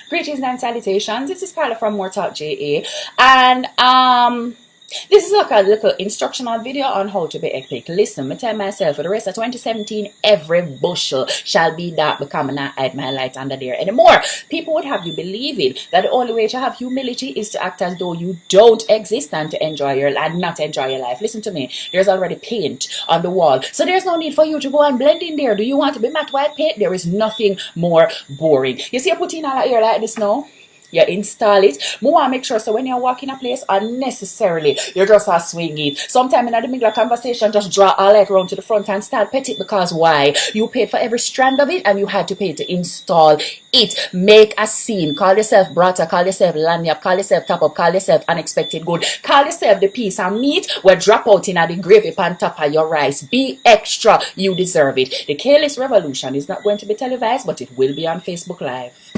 Greetings and salutations. This is Carla from MooreTalkJa, and this is like a little instructional video on how to be epic. Listen, I tell myself for the rest of 2017, every bushel shall be dark, becoming not hide my light under there anymore. People would have you believing that the only way to have humility is to act as though you don't exist and to enjoy your life and not enjoy your life. Listen to me. There's already paint on the wall, so there's no need for you to go and blend in there. Do you want to be matte white paint? There is nothing more boring. You see, I put in all that here like this now. You install it. More make sure so when you walk in a place unnecessarily, you just a swing it. Sometime in the middle of conversation, just draw all that around to the front and start pet it, because why? You paid for every strand of it and you had to pay to install it. Make a scene. Call yourself Brawta, call yourself Lanyap, call yourself Top Up, call yourself Unexpected Good. Call yourself the piece of meat where drop out in the gravy pan top of your rice. Be extra. You deserve it. The Careless Revolution is not going to be televised, but it will be on Facebook Live.